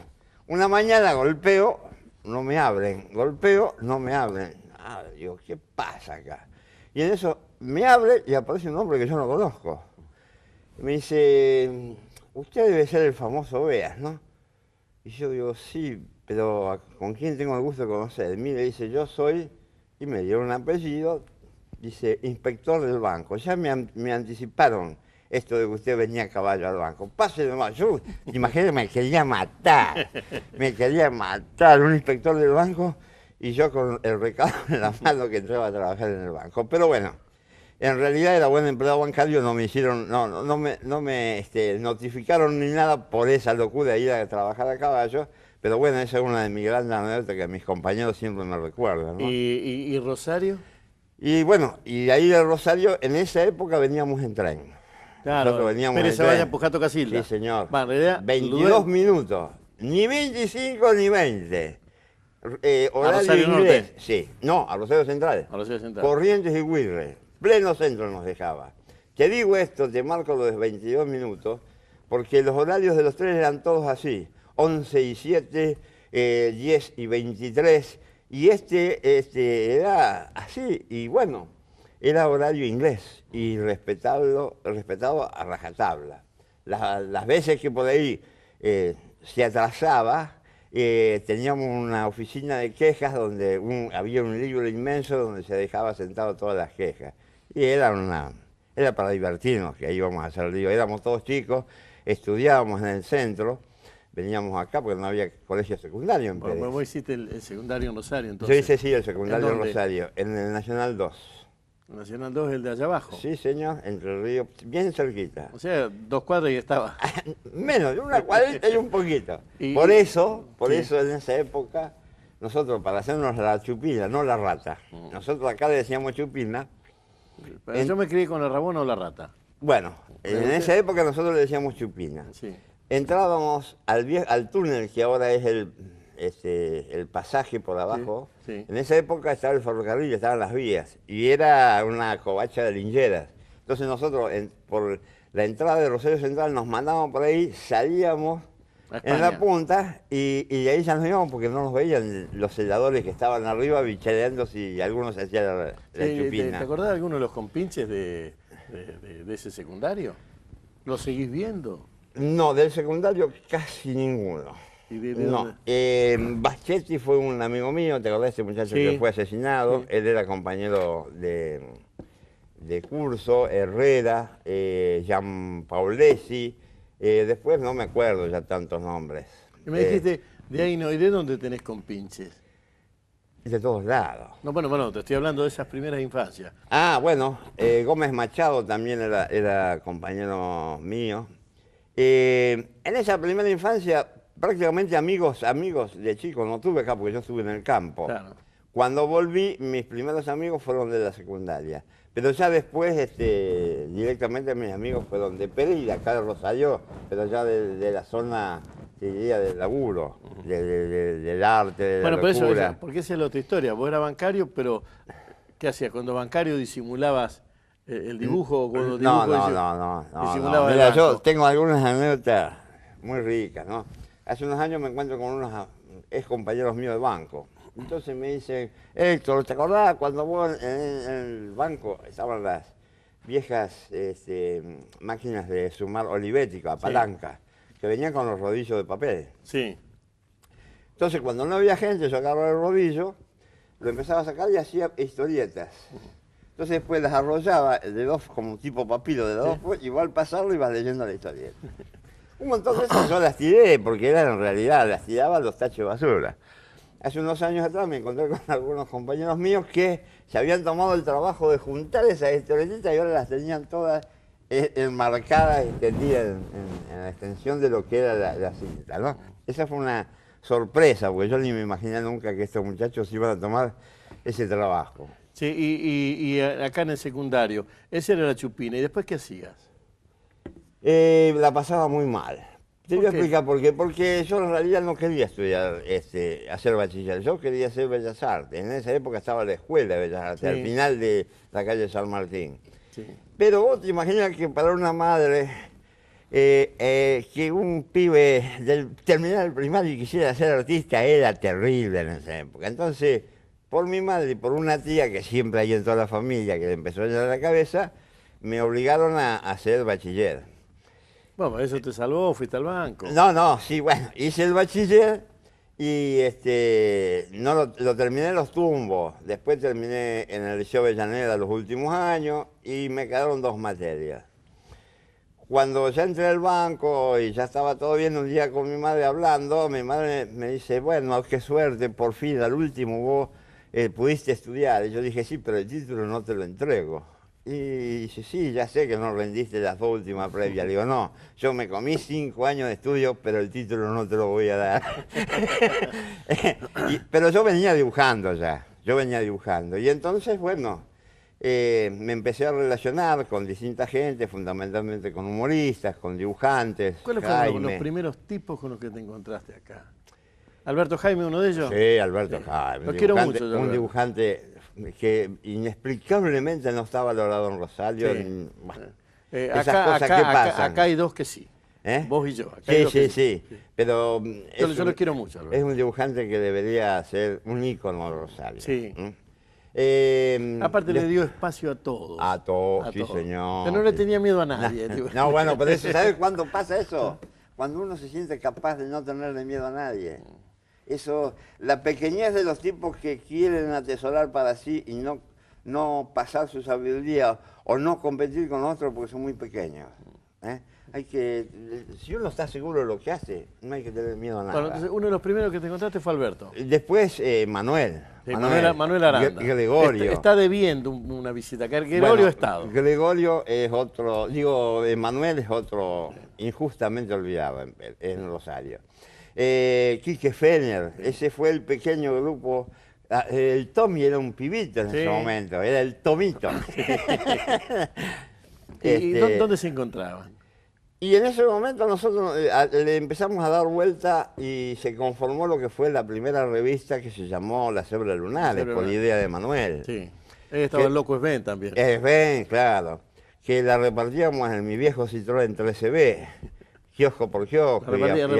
Una mañana golpeo, no me abren. Golpeo, no me abren. Ah, digo, ¿qué pasa acá? Y en eso me abre y aparece un hombre que yo no conozco. Me dice, usted debe ser el famoso Beas, ¿no? Y yo digo, sí, pero ¿con quién tengo el gusto de conocer? Mire, dice, yo soy, y me dieron un apellido, dice, inspector del banco. Ya me anticiparon esto de que usted venía a caballo al banco. Pase nomás, yo, imagínate, me quería matar, un inspector del banco, y yo con el recado en la mano que entraba a trabajar en el banco. Pero bueno, en realidad era buen empleado bancario, no me hicieron, no me notificaron ni nada por esa locura de ir a trabajar a caballo, pero bueno, esa es una de mis grandes anécdotas que mis compañeros siempre me recuerdan, ¿no? ¿Y Rosario? Y bueno, y de ahí de Rosario, en esa época veníamos en tren. Claro, Nosotros veníamos Pérez en tren. Ceballos, Pujato Casilda. Sí, señor. Va, en realidad, 22 minutos, ni 25 ni 20. Horario Rosario inglés. Norte. Sí, no, a Rosario Central. A Rosario Central. Corrientes y Huirre, pleno centro nos dejaba. Te digo esto, te marco los 22 minutos, porque los horarios de los trenes eran todos así, 11 y 7, 10 y 23, y era así, y bueno, era horario inglés, y respetado a rajatabla. Las veces que por ahí se atrasaba, teníamos una oficina de quejas donde había un libro inmenso donde se dejaba sentado todas las quejas. Y era para divertirnos, que íbamos a hacer lío. Éramos todos chicos, estudiábamos en el centro, veníamos acá porque no había colegio secundario en Pérez. Bueno, vos hiciste el secundario en Rosario, entonces. Yo hice, sí, el secundario en dónde? Rosario, en el Nacional 2. Nacional 2 es el de allá abajo. Sí, señor, Entre Ríos, bien cerquita. O sea, 2 cuadras y estaba. Menos, de una cuadrita y un poquito. Por eso en esa época, nosotros para hacernos la chupina, no la rata, nosotros acá le decíamos chupina. Pero yo me crié con el rabón o la rata. Bueno, en esa época nosotros le decíamos chupina. Sí. Entrábamos al túnel que ahora es el pasaje por abajo. Sí, sí. En esa época estaba el ferrocarril, estaban las vías y era una covacha de lincheras. Entonces nosotros por la entrada de Rosario Central nos mandábamos por ahí, salíamos en la punta y de ahí ya nos íbamos porque no nos veían los celadores que estaban arriba bichaleando si algunos hacían la chupina. ¿Te acordás de alguno de los compinches de ese secundario? ¿Lo seguís viendo? No, del secundario casi ninguno. ¿Y de No, Baschetti fue un amigo mío, ¿te acordás de ese muchacho Sí. que fue asesinado? Sí. Él era compañero de curso, Herrera, Gian Paolesi, después no me acuerdo ya tantos nombres. Y me dijiste, de ahí no, ¿y de dónde tenés compinches? De todos lados. No, bueno, te estoy hablando de esas primeras infancias. Ah, bueno, Gómez Machado también era compañero mío. En esa primera infancia, prácticamente amigos de chicos no tuve acá porque yo estuve en el campo. Claro. Cuando volví, mis primeros amigos fueron de la secundaria. Pero ya después, directamente mis amigos fueron de Pérez y de acá de Rosario, pero ya de la zona, te diría, del laburo, del arte, de la Bueno, locura. porque esa es la otra historia. Vos eras bancario, pero ¿qué hacías? Cuando bancario disimulabas el dibujo, cuando No. disimulabas el Mira, banco. yo tengo algunas anécdotas muy ricas, ¿no? Hace unos años me encuentro con unos ex compañeros míos de banco. Entonces me dicen, Héctor, ¿te acordás cuando vos en el banco estaban las viejas máquinas de sumar olivético, a palanca, que venían con los rodillos de papel? Sí. Entonces cuando no había gente, yo agarraba el rodillo, lo empezaba a sacar y hacía historietas. Entonces después las arrollaba de dos, como un tipo papiro de dos, y al pasarlo ibas leyendo la historieta. Un montón de esas yo las tiré, porque eran en realidad, las tiraba a los tachos de basura. Hace unos años atrás me encontré con algunos compañeros míos que se habían tomado el trabajo de juntar esas historietas y ahora las tenían todas enmarcadas, extendidas en la extensión de lo que era la cinta, ¿no? Esa fue una sorpresa, porque yo ni me imaginé nunca que estos muchachos iban a tomar ese trabajo. Sí, y acá en el secundario, esa era la chupina. ¿Y después qué hacías? La pasaba muy mal. Te voy a explicar por qué. Porque yo en realidad no quería estudiar, hacer bachiller. Yo quería hacer Bellas Artes. En esa época estaba la escuela de Bellas Artes, al final de la calle San Martín. Sí. Pero vos te imaginas que para una madre, que un pibe terminar el primario y quisiera ser artista era terrible en esa época. Entonces, por mi madre y por una tía que siempre hay en toda la familia que le empezó a llenar la cabeza, me obligaron a hacer bachiller. Bueno, eso te salvó, fuiste al banco. No, sí, bueno, hice el bachiller y no lo terminé en los tumbos. Después terminé en el Liceo Avellaneda los últimos años y me quedaron 2 materias. Cuando ya entré al banco y ya estaba todo bien, un día con mi madre hablando, mi madre me dice, bueno, qué suerte, por fin, al último vos pudiste estudiar. Y yo dije, sí, pero el título no te lo entrego. Y dice, sí, ya sé que no rendiste las 2 últimas previas. Le digo, no, yo me comí 5 años de estudio, pero el título no te lo voy a dar. Pero yo venía dibujando ya, Y entonces, bueno, me empecé a relacionar con distinta gente, fundamentalmente con humoristas, con dibujantes. ¿Cuáles fueron los primeros tipos con los que te encontraste acá? ¿Alberto Jaime, uno de ellos? Sí, Alberto Jaime. Lo quiero mucho, un dibujante que inexplicablemente no está valorado en Rosario. Sí. Bueno, esas cosas que pasan. Acá hay 2 que sí. Vos y yo. Acá Sí. Pero yo lo quiero mucho, Alberto. Es un dibujante que debería ser un ícono de Rosario. Sí. Aparte le dio espacio a todos. A todos, sí, señor. Pero no le tenía miedo a nadie. No, bueno, pero eso, ¿sabes cuándo pasa eso? cuando uno se siente capaz de no tenerle miedo a nadie. Eso, la pequeñez de los tipos que quieren atesorar para sí y no pasar su sabiduría o no competir con otros porque son muy pequeños. Hay que, si uno está seguro de lo que hace, no hay que tener miedo a nada. Bueno, entonces uno de los primeros que te encontraste fue Alberto. Después Manuel. Sí, Manuel Aranda. Gregorio. Está debiendo una visita. Gregorio ha estado. Gregorio es otro, Manuel es otro injustamente olvidado en Rosario. Quique Fener, ese fue el pequeño grupo. El Tommy era un pibito en ese momento, era el Tomito. ¿Y dónde se encontraban? Y en ese momento nosotros le empezamos a dar vuelta y se conformó lo que fue la primera revista que se llamó La Cebra Lunares, por idea de Manuel. Sí. Estaba el loco Sven también. Sven, claro. Que la repartíamos en mi viejo Citroën 13B, kiosco por kiosco. ¿Repartían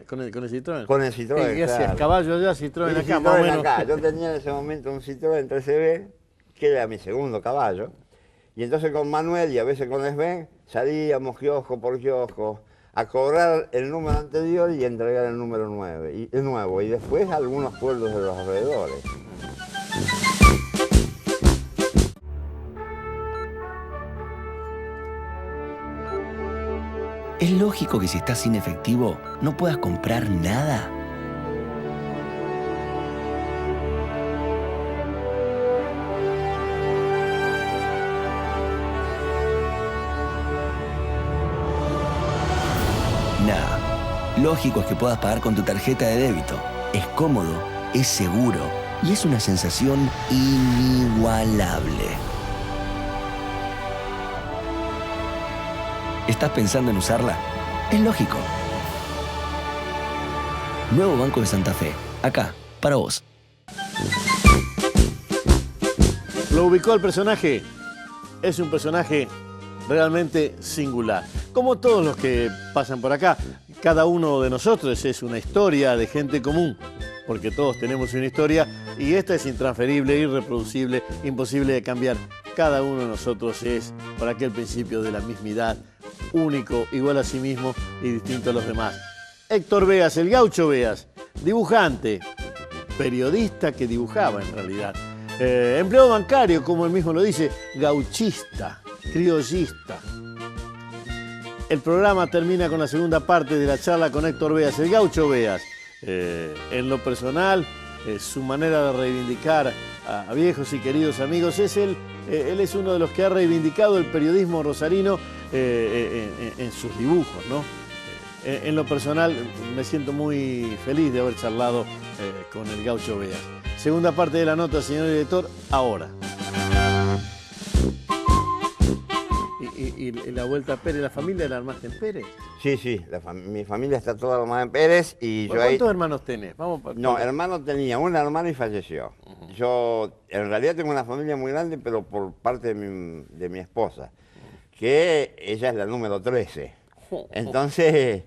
con el Citroën? Con el Citroën, ¿Qué hacías? ¿Caballo allá, Citroën acá? Citroën Más o menos. acá. Yo tenía en ese momento un Citroën 13B, que era mi segundo caballo. Y entonces con Manuel y a veces con Sven salíamos kiosco por kiosco a cobrar el número anterior y entregar el número nuevo. Y después a algunos pueblos de los alrededores. ¿Es lógico que si estás sin efectivo no puedas comprar nada? Nada. Lógico es que puedas pagar con tu tarjeta de débito. Es cómodo, es seguro y es una sensación inigualable. ¿Estás pensando en usarla? Es lógico. Nuevo Banco de Santa Fe. Acá, para vos. ¿Lo ubicó el personaje? Es un personaje realmente singular. Como todos los que pasan por acá, cada uno de nosotros es una historia de gente común, porque todos tenemos una historia y esta es intransferible, irreproducible, imposible de cambiar. Cada uno de nosotros es, por aquel principio de la mismidad, único, igual a sí mismo y distinto a los demás. Héctor Veas, el Gaucho Veas, dibujante, periodista que dibujaba en realidad, empleado bancario, como él mismo lo dice, gauchista, criollista. El programa termina con la segunda parte de la charla con Héctor Veas, el Gaucho Veas. En lo personal, su manera de reivindicar a viejos y queridos amigos él es uno de los que ha reivindicado el periodismo rosarino en sus dibujos, ¿no? En lo personal, me siento muy feliz de haber charlado con el Gaucho Veas. Segunda parte de la nota, señor director, ahora. ¿Y la vuelta a Pérez, la familia la armaste en Pérez? Sí, mi familia está toda armada en Pérez y yo ¿Cuántos hermanos tenés? No, hermano tenía una hermana y falleció. Yo en realidad tengo una familia muy grande, pero por parte de mi esposa, que ella es la número 13. Entonces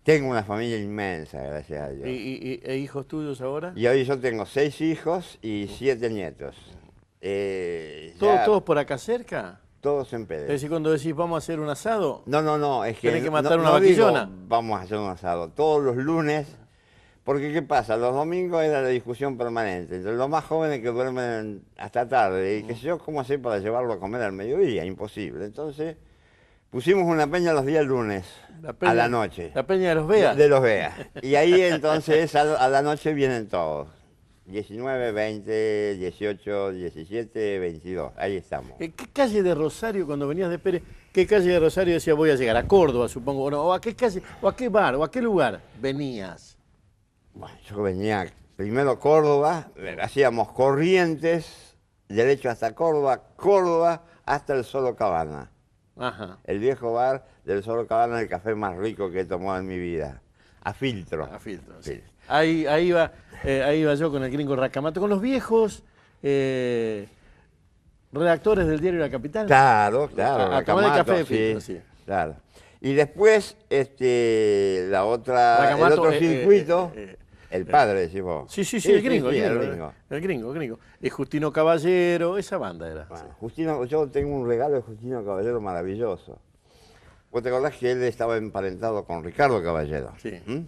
tengo una familia inmensa, gracias a Dios. ¿Y hijos tuyos ahora? Y hoy yo tengo 6 hijos y 7 nietos. ¿Todos por acá cerca? Todos en Pérez. Es decir, cuando decís vamos a hacer un asado... No, es que... ¿Tenés que matar una vaquillona? Vamos a hacer un asado. Todos los lunes, porque ¿qué pasa? Los domingos era la discusión permanente. Entre los más jóvenes que duermen hasta tarde, y qué sé yo, ¿cómo hacer para llevarlo a comer al mediodía? Imposible. Entonces, pusimos una peña los días lunes, a la noche. ¿La peña de los Veas? De los Veas. Y ahí entonces a la noche vienen todos. 19, 20, 18, 17, 22, ahí estamos. ¿Qué calle de Rosario, cuando venías de Pérez, qué calle de Rosario decías voy a llegar? A Córdoba, supongo, o a qué calle, o a qué bar, o a qué lugar venías? Bueno, yo venía primero a Córdoba, hacíamos Corrientes, derecho hasta Córdoba, Córdoba hasta el Solo Cabana. Ajá. El viejo bar del Solo Cabana, el café más rico que he tomado en mi vida. A filtro. A filtro, sí. Sí. Ahí iba yo con el gringo Racamato, con los viejos redactores del diario La Capital. Claro. A tomar el café de filtro, sí. Claro. Y después, el Racamato, otro circuito, el padre, decimos. Sí, el gringo. Y Justino Caballero, esa banda era. Bueno, yo tengo un regalo de Justino Caballero maravilloso. Vos te acordás que él estaba emparentado con Ricardo Caballero. Sí. ¿Mm?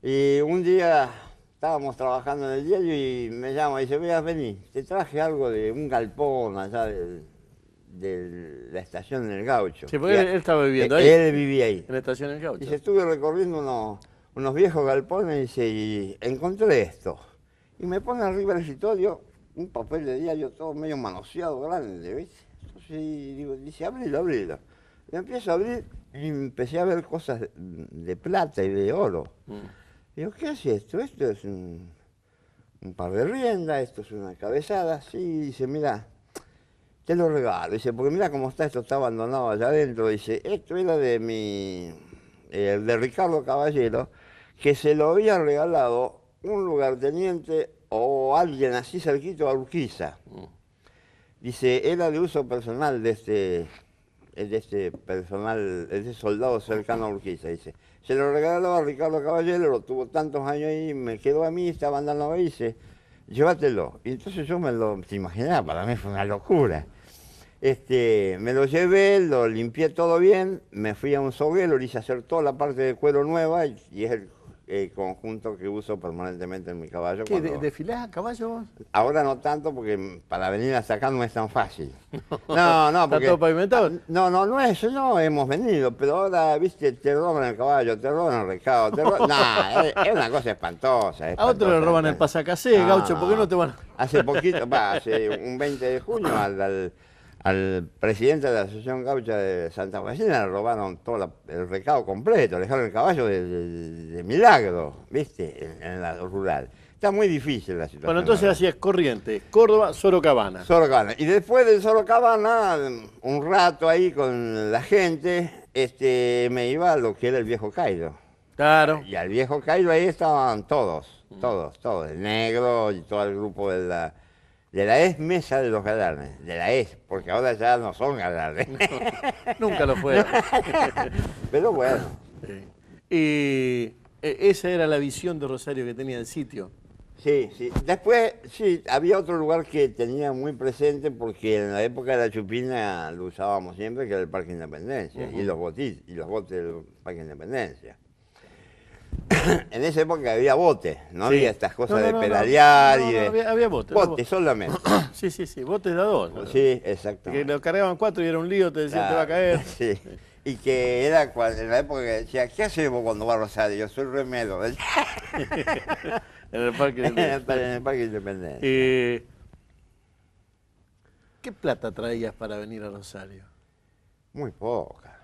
Y un día estábamos trabajando en el diario y me llama y dice, vea, vení, te traje algo de un galpón allá de la estación en el Gaucho. Sí, porque él estaba viviendo ahí. Él vivía ahí. En la estación del Gaucho. Dice, estuve recorriendo unos viejos galpones dice, y encontré esto. Y me pone arriba del escritorio un papel de diario todo medio manoseado, grande, ¿viste? Entonces digo, dice, abrilo. Y empiezo a abrir y empecé a ver cosas de plata y de oro. Digo, ¿qué es esto? Esto es un par de riendas, esto es una cabezada. Sí, dice, mira, te lo regalo. Dice, porque mira cómo está, esto está abandonado allá adentro. Dice, esto era de de Ricardo Caballero, que se lo había regalado un lugarteniente o alguien así cerquito a Urquiza. Dice, era de uso personal de este soldado cercano a Urquiza. Dice, se lo regaló a Ricardo Caballero, lo tuvo tantos años ahí, me quedó a mí, estaba andando ahí, dice, llévatelo. Y entonces yo te imaginaba, para mí fue una locura. Me lo llevé, lo limpié todo bien, me fui a un soguero, le hice hacer toda la parte de cuero nueva y es el conjunto que uso permanentemente en mi caballo. ¿Qué, desfilás a caballo vos? Ahora no tanto porque para venir hasta acá no es tan fácil. No, porque... ¿Está todo pavimentado? No es eso, no hemos venido, pero ahora, viste, te roban el caballo, te roban el recado, es una cosa espantosa. A otros le roban el pasacasé, Gaucho, ¿por qué no te van a...? Hace poquito, hace un 20 de junio al presidente de la Asociación Gaucha de Santa Faustina le robaron todo el recado completo, le dejaron el caballo de milagro, ¿viste? En la rural. Está muy difícil la situación. Bueno, entonces hacías Corrientes, Córdoba, Sorocabana. Sorocabana. Y después de Sorocabana, un rato ahí con la gente, me iba a lo que era el Viejo Cairo. Claro. Y al Viejo Cairo ahí estaban todos, el negro y todo el grupo de la ex mesa de los galarnes, de la ex, porque ahora ya no son galarnes. Nunca lo fueron. Pero bueno. Sí. Y esa era la visión de Rosario que tenía el sitio. Sí. Después, sí, había otro lugar que tenía muy presente porque en la época de la Chupina lo usábamos siempre, que era el Parque Independencia, y los botes del Parque Independencia. En esa época había botes, no había estas cosas de pedalear y de... había botes. Botes solamente. Sí, botes de a dos. Sí, exacto. Que lo cargaban 4 y era un lío, te decían, te va a caer. Sí. Y que era en la época que decía, ¿qué hacemos cuando va a Rosario? Yo soy remero. En el Parque Independencia. En el Parque Independencia. ¿Qué plata traías para venir a Rosario? Muy poca.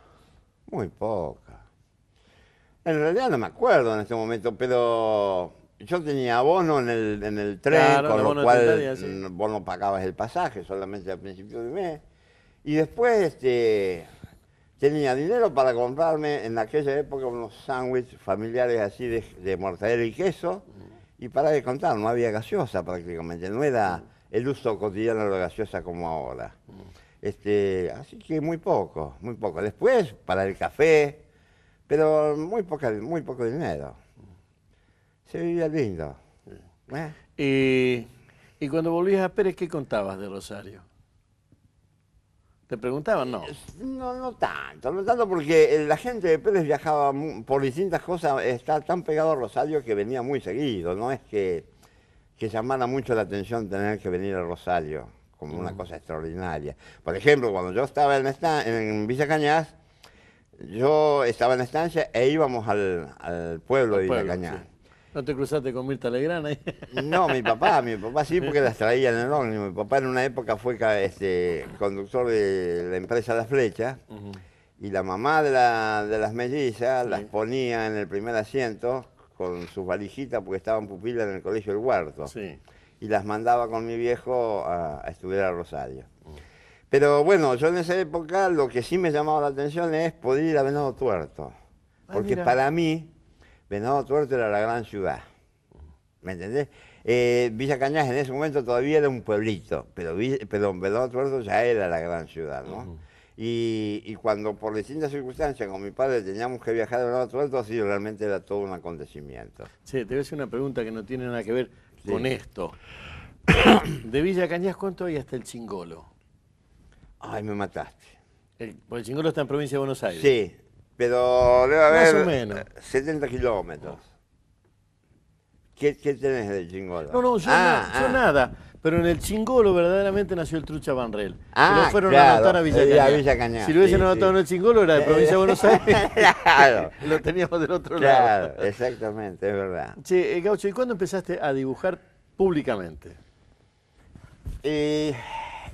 En realidad no me acuerdo en este momento, pero yo tenía abono en el tren, claro, con lo cual tentaría, sí. vos no pagabas el pasaje solamente al principio de mes. Y después tenía dinero para comprarme en aquella época unos sándwiches familiares así de mortadela y queso, y para de contar, no había gaseosa prácticamente, no era el uso cotidiano de la gaseosa como ahora. Así que muy poco. Después, para el café, pero muy poco dinero. Se vivía lindo. Y cuando volvías a Pérez, ¿qué contabas de Rosario? ¿Te preguntaban? No. No tanto porque la gente de Pérez viajaba por distintas cosas, está tan pegado a Rosario que venía muy seguido, no es que llamara mucho la atención tener que venir a Rosario como una cosa extraordinaria. Por ejemplo, cuando yo estaba en Villa Cañas, yo estaba en la estancia e íbamos al pueblo de Villa Cañas. Sí. ¿No te cruzaste con Mirta Legrand ahí? No, mi papá sí, porque las traía en el ómnibus. Mi papá en una época fue conductor de la empresa La Flecha, y la mamá de las mellizas las ponía en el primer asiento con sus valijitas porque estaban pupilas en el colegio del Huerto. Sí. Y las mandaba con mi viejo a estudiar a Rosario. Pero bueno, yo en esa época lo que sí me llamaba la atención es poder ir a Venado Tuerto. Porque para mí, Venado Tuerto era la gran ciudad. ¿Me entendés? Villa Cañas en ese momento todavía era un pueblito, pero Venado Tuerto ya era la gran ciudad, ¿no? Y cuando por distintas circunstancias con mi padre teníamos que viajar a Venado Tuerto, sí, realmente era todo un acontecimiento. Sí, te voy a hacer una pregunta que no tiene nada que ver con esto. De Villa Cañas, ¿cuánto hay hasta el Chingolo? Ay, me mataste. Porque el Chingolo está en provincia de Buenos Aires. Sí, pero debe haber Más o menos. 70 kilómetros. ¿Qué tenés del Chingolo? No, yo nada. Pero en el Chingolo verdaderamente nació el Trucha Banrel. Ah, lo fueron claro, a anotar a Villa a Cañar. Villa Cañar, Si lo hubiesen sí, anotado sí. en el Chingolo era de provincia de Buenos Aires. Claro. Lo teníamos del otro Claro, lado. exactamente, es verdad. Che, Gaucho, ¿y cuándo empezaste a dibujar públicamente?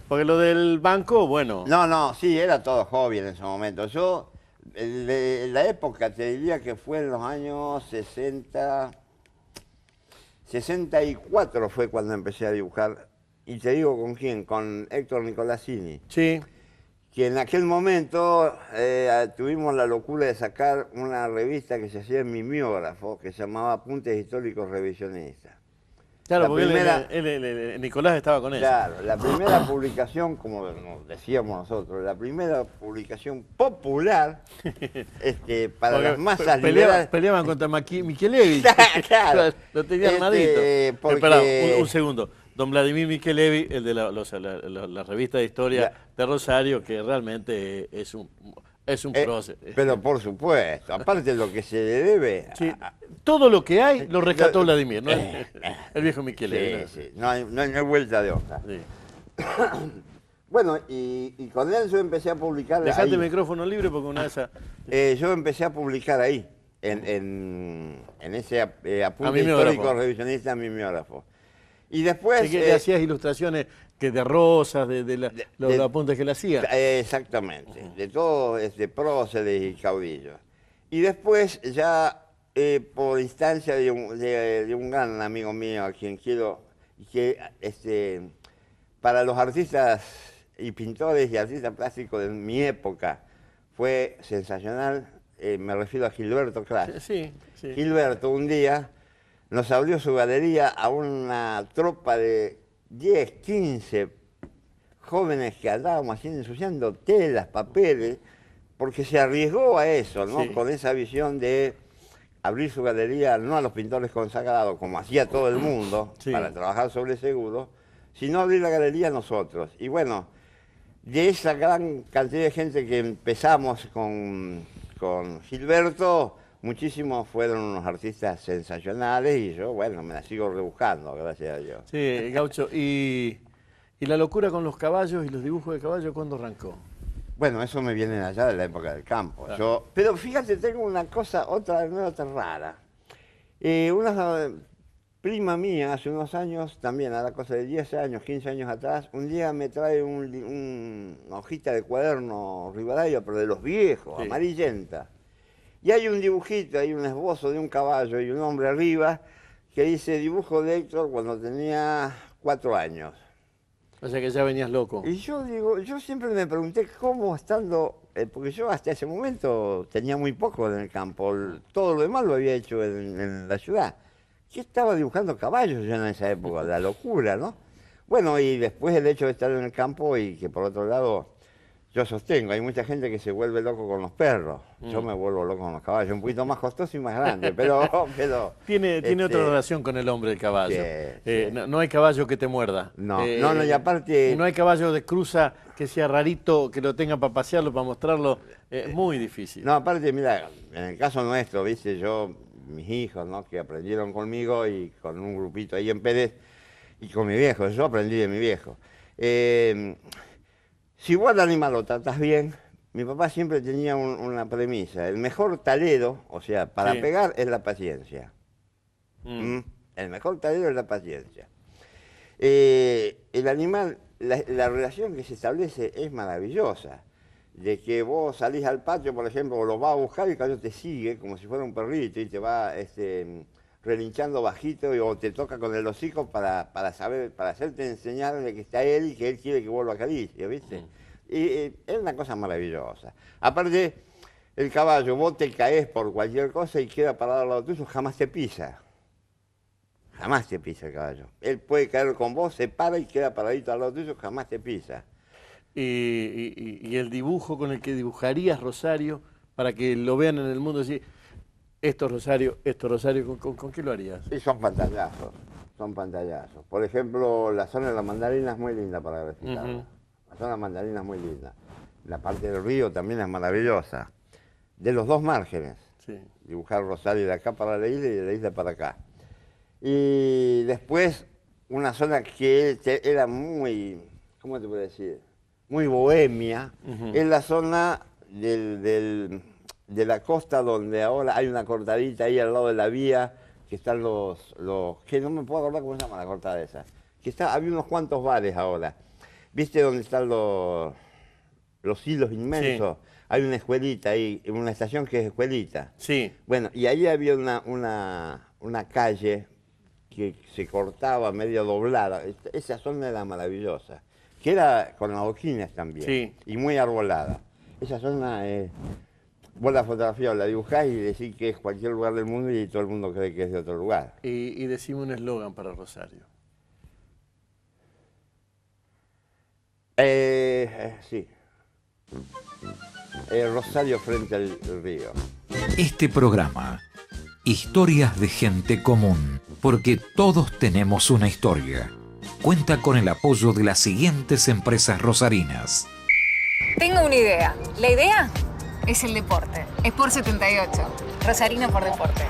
Porque lo del banco, bueno. No, sí, era todo hobby en ese momento. Yo, la época, te diría que fue en los años 60, 64 fue cuando empecé a dibujar. Y te digo con quién, con Héctor Nicolasini. Sí. Que en aquel momento tuvimos la locura de sacar una revista que se hacía en mimeógrafo, que se llamaba Apuntes Históricos Revisionistas. Claro, La porque primera- Nicolás estaba con eso. Claro, la primera publicación, como nos decíamos nosotros, la primera publicación popular para Porque las masas liberales. peleaban contra Michelevi. Claro. Lo tenía armadito. porque- Espera, un segundo. Don Vladimir Michelevi, el de la revista de historia de Rosario, que realmente es un prócer. Pero por supuesto, aparte de lo que se le debe. Sí, todo lo que hay lo rescató Vladimir, ¿no? El viejo Michelevi. Sí, no hay vuelta de hoja. Sí. Bueno, y con él yo empecé a publicar. Dejate ahí. el micrófono libre porque una de esas. Yo empecé a publicar ahí, en ese apunte mimeógrafo. histórico revisionista mimeógrafo. Y después... Sí, que le hacías ilustraciones de rosas, los apuntes que le hacía. Exactamente, de todo, próceres y caudillos. Y después ya por instancia de un gran amigo mío a quien quiero, que para los artistas y pintores y artistas plásticos de mi época fue sensacional, me refiero a Gilberto Crash. Sí. Gilberto un día nos abrió su galería a una tropa de 10, 15 jóvenes que andábamos así ensuciando telas, papeles, porque se arriesgó a eso, ¿no? Sí. Con esa visión de abrir su galería no a los pintores consagrados, como hacía todo el mundo, Sí. para trabajar sobre seguro, sino abrir la galería a nosotros. Y bueno, de esa gran cantidad de gente que empezamos con Gilberto, muchísimos fueron unos artistas sensacionales y yo, bueno, me la sigo rebuscando, gracias a Dios. Sí, Gaucho. ¿Y la locura con los caballos y los dibujos de caballos cuándo arrancó? Bueno, eso me viene allá de la época del campo. Claro. Pero fíjate, tengo otra anécdota rara. Una prima mía, hace unos años, también a la cosa de 10 años, 15 años atrás, un día me trae una hojita de cuaderno Rivadavia, pero de los viejos, Sí. amarillenta. Y hay un dibujito, hay un esbozo de un caballo y un hombre arriba que dice dibujo de Héctor cuando tenía 4 años. O sea que ya venías loco. Y yo siempre me pregunté cómo estando, porque yo hasta ese momento tenía muy poco en el campo, todo lo demás lo había hecho en la ciudad. ¿Qué estaba dibujando caballos yo en esa época? La locura, ¿no? Bueno, y después el hecho de estar en el campo y que por otro lado, yo sostengo, hay mucha gente que se vuelve loco con los perros. Yo me vuelvo loco con los caballos, un poquito más costoso y más grande, pero Tiene otra relación con el hombre el caballo. Sí. No hay caballo que te muerda. No, y aparte... No hay caballo de cruza que sea rarito, que lo tenga para pasearlo, para mostrarlo. Es muy difícil. No, aparte, mira, en el caso nuestro, viste, mis hijos, ¿no? Que aprendieron conmigo y con un grupito ahí en Pérez, y con mi viejo, yo aprendí de mi viejo. Si vos al animal lo tratás bien, mi papá siempre tenía una premisa, el mejor talero, o sea, para Sí. pegar es la paciencia. El mejor talero es la paciencia. El animal, la relación que se establece es maravillosa. De que vos salís al patio, por ejemplo, o lo vas a buscar y el caballo te sigue como si fuera un perrito y te va relinchando bajito o te toca con el hocico para hacerte enseñarle que está él y que él quiere que vuelva a acaricia, ¿viste? Y es una cosa maravillosa. Aparte, el caballo, vos te caes por cualquier cosa y queda parado al lado tuyo, jamás te pisa. Jamás te pisa el caballo. Él puede caer con vos, se para y queda paradito al lado tuyo, jamás te pisa. Y el dibujo con el que dibujarías Rosario, para que lo vean en el mundo, decir, esto Rosario, ¿con qué lo harías? Sí, son pantallazos, son pantallazos. Por ejemplo, la zona de la mandarina es muy linda para graficar. La zona de la mandarina es muy linda. La parte del río también es maravillosa. De los dos márgenes. Sí. Dibujar Rosario de acá para la isla y de la isla para acá. Y después una zona que era muy, ¿cómo te puedo decir? Muy bohemia. Es la zona de la costa donde ahora hay una cortadita ahí al lado de la vía, que están los que no me puedo acordar cómo se llama la cortada esa. Había unos cuantos bares ahora. ¿Viste dónde están los hilos inmensos? Sí. Hay una escuelita ahí, una estación que es escuelita. Sí. Bueno, y ahí había una calle que se cortaba medio doblada. Esa zona era maravillosa, que era con adoquines también. Sí. Y muy arbolada. Esa zona, vos la fotografías, la dibujás y decís que es cualquier lugar del mundo y todo el mundo cree que es de otro lugar. Y decime un eslogan para Rosario. Sí. Rosario frente al río. Este programa, Historias de Gente Común, porque todos tenemos una historia, cuenta con el apoyo de las siguientes empresas rosarinas. Tengo una idea. La idea es el deporte. Sport 78. Rosarino por deporte.